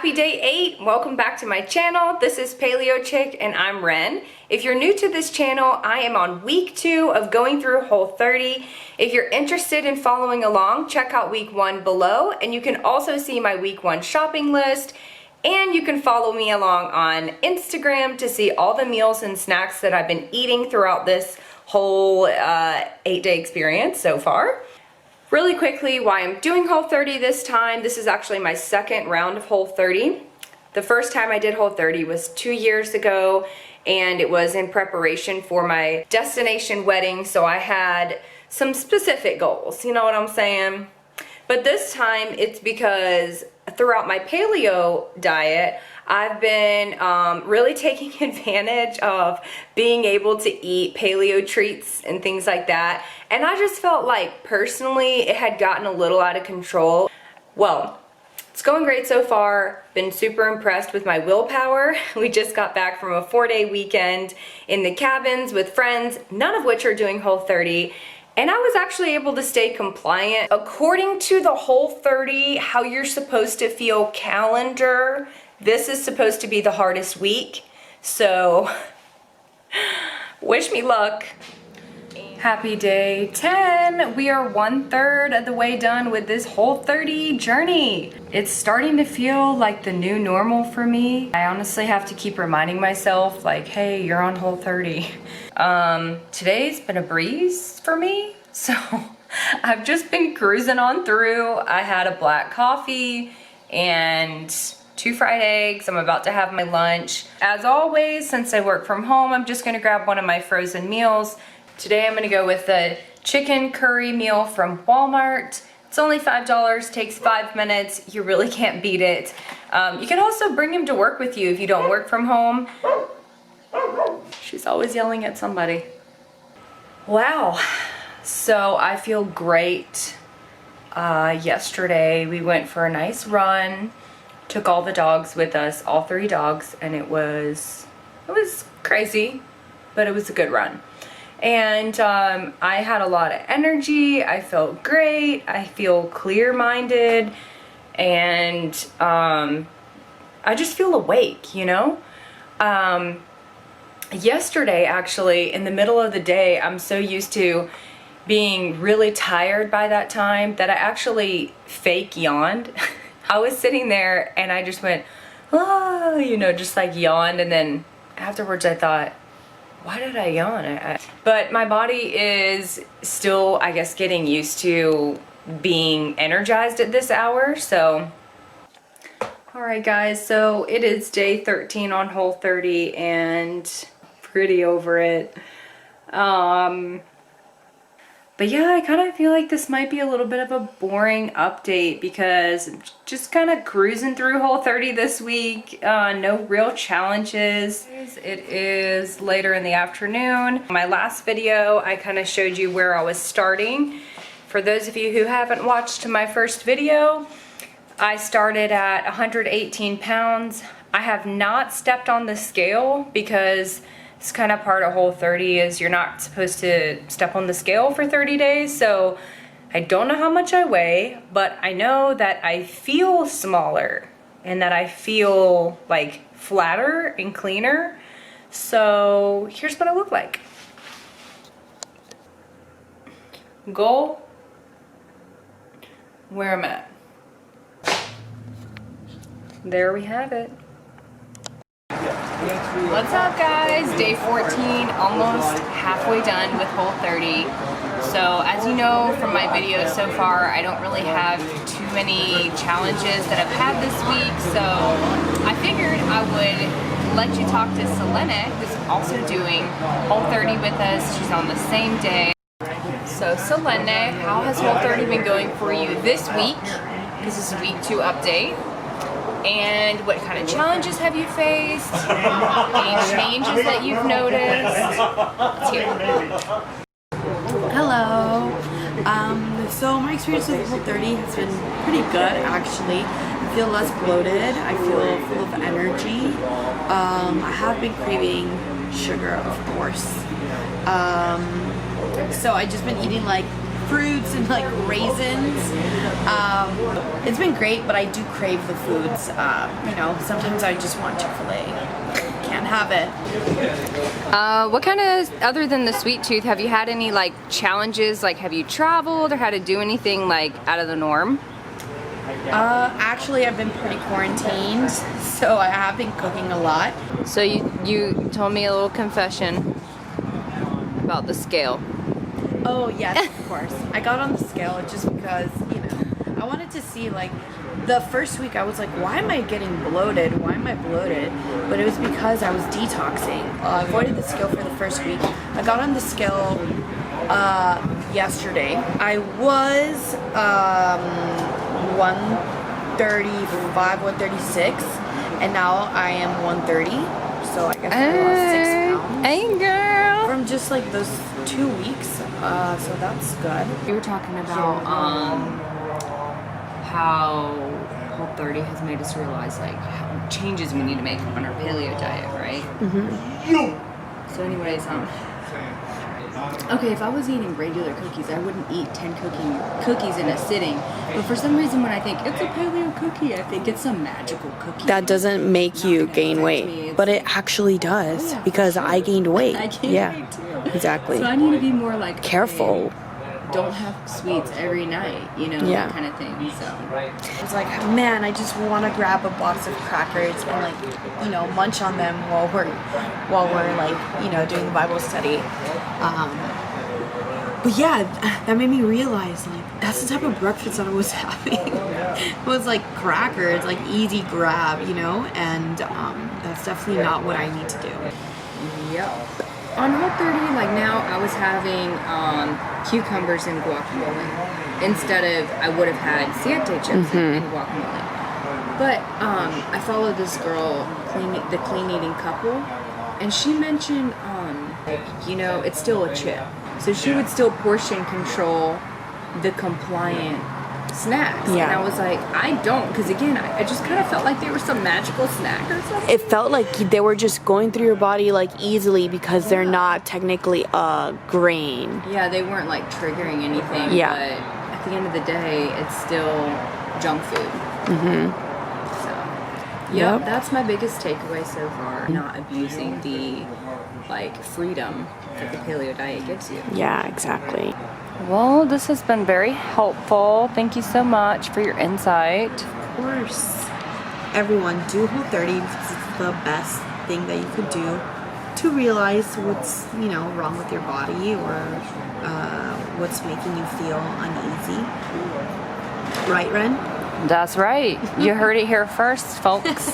Happy day 8. Welcome back to my channel. This is Paleo Chick and I'm Ren. If you're new to this channel, I am on week 2 of going through Whole30. If you're interested in following along, check out week 1 below, and you can also see my week 1 shopping list, and you can follow me along on Instagram to see all the meals and snacks that I've been eating throughout this whole 8-day experience so far. Really quickly, why I'm doing Whole30 this time. This is actually my second round of Whole30. The first time I did Whole30 was 2 years ago, and it was in preparation for my destination wedding, so I had some specific goals, you know what I'm saying? But this time it's because throughout my paleo diet, I've been really taking advantage of being able to eat paleo treats and things like that. And I just felt like personally it had gotten a little out of control. Well, it's going great so far. Been super impressed with my willpower. We just got back from a 4-day weekend in the cabins with friends, none of which are doing Whole30. And I was actually able to stay compliant. According to the Whole30, how you're supposed to feel calendar, this is supposed to be the hardest week. So, wish me luck. Happy day 10. We are 1/3 of the way done with this Whole30 journey. It's starting to feel like the new normal for me. I honestly have to keep reminding myself like, hey, you're on Whole30. Today's been a breeze for me. So I've just been cruising on through. I had a black coffee and 2 fried eggs. I'm about to have my lunch. As always, since I work from home, I'm just gonna grab one of my frozen meals. Today I'm gonna go with the chicken curry meal from Walmart. It's only $5, takes 5 minutes. You really can't beat it. You can also bring him to work with you if you don't work from home. She's always yelling at somebody. Wow, so I feel great. Yesterday we went for a nice run. Took all the dogs with us, all 3 dogs, and it was crazy, but it was a good run. And I had a lot of energy. I felt great. I feel clear-minded, and I just feel awake, you know? Yesterday, actually, in the middle of the day, I'm so used to being really tired by that time that I actually fake yawned. I was sitting there and I just went, oh, you know, just like yawned, and then afterwards I thought, why did I yawn? But my body is still, I guess, getting used to being energized at this hour, so. Alright guys, so it is day 13 on Whole30 and pretty over it. But yeah, I kind of feel like this might be a little bit of a boring update because I'm just kind of cruising through Whole30 this week. No real challenges. It is later in the afternoon. My last video, I kind of showed you where I was starting. For those of you who haven't watched my first video, I started at 118 pounds. I have not stepped on the scale because it's kind of part of Whole30 is you're not supposed to step on the scale for 30 days. So I don't know how much I weigh, but I know that I feel smaller and that I feel like flatter and cleaner. So here's what I look like. Goal, where I'm at. There we have it. What's up guys? Day 14, almost halfway done with Whole30. So as you know from my videos so far, I don't really have too many challenges that I've had this week, so I figured I would let you talk to Selena, who's also doing Whole30 with us. She's on the same day. So Selena, how has Whole30 been going for you this week? This is week 2 update. And what kind of challenges have you faced? Any changes that you've noticed? Let's hear it. Hello. So my experience with Whole30 has been pretty good actually. I feel less bloated. I feel full of energy. I have been craving sugar, of course. So I've just been eating like fruits and like raisins. It's been great, but I do crave the foods. You know, sometimes I just want Chick-fil-A. Can't have it. What kind of, other than the sweet tooth, have you had any like challenges? Like, have you traveled or had to do anything like out of the norm? Actually, I've been pretty quarantined, so I have been cooking a lot. So you told me a little confession about the scale. Oh yes, of course. I got on the scale just because, you know, I wanted to see, like, the first week I was like, why am I getting bloated? Why am I bloated? But it was because I was detoxing. I avoided the scale for the first week. I got on the scale yesterday. I was 135, 136, and now I am 130. So I guess I lost 6 pounds. Hey girl! From just like those 2 weeks. So that's good. You were talking about how Whole30 has made us realize like how changes we need to make on our paleo diet, right? Mm-hmm. So anyways, okay, if I was eating regular cookies, I wouldn't eat 10 cookies in a sitting. But for some reason, when I think it's a paleo cookie, I think it's a magical cookie. That doesn't make you gain weight, but it actually does, yeah, because for sure. I gained weight. I gained weight too. Exactly. So I need to be more like, careful. okay, don't have sweets every night, you know, that kind of thing. So I was like, man, I just want to grab a box of crackers and, like, you know, munch on them while we're like, you know, doing the Bible study. But yeah, that made me realize, like, that's the type of breakfast that I was having. It was like crackers, like easy grab, you know, and that's definitely not what I need to do. Yep. On Whole30, like now, I was having cucumbers and guacamole instead of, I would have had siete chips and guacamole. But I followed this girl, the clean eating couple, and she mentioned, you know, it's still a chip. So she would still portion control the compliant snacks. Yeah. And I was like, I don't, because again, I just kind of felt like they were some magical snack or something. It felt like they were just going through your body like easily because they're not technically a grain. Yeah, they weren't like triggering anything. Yeah. But at the end of the day, it's still junk food. So, yep, that's my biggest takeaway so far. Not abusing the like freedom that the paleo diet gives you. Yeah, exactly. Well, this has been very helpful. Thank you so much for your insight. Of course. Everyone, do Whole30 because it's the best thing that you could do to realize what's, you know, wrong with your body or what's making you feel uneasy. Right, Ren? That's right. You heard it here first, folks.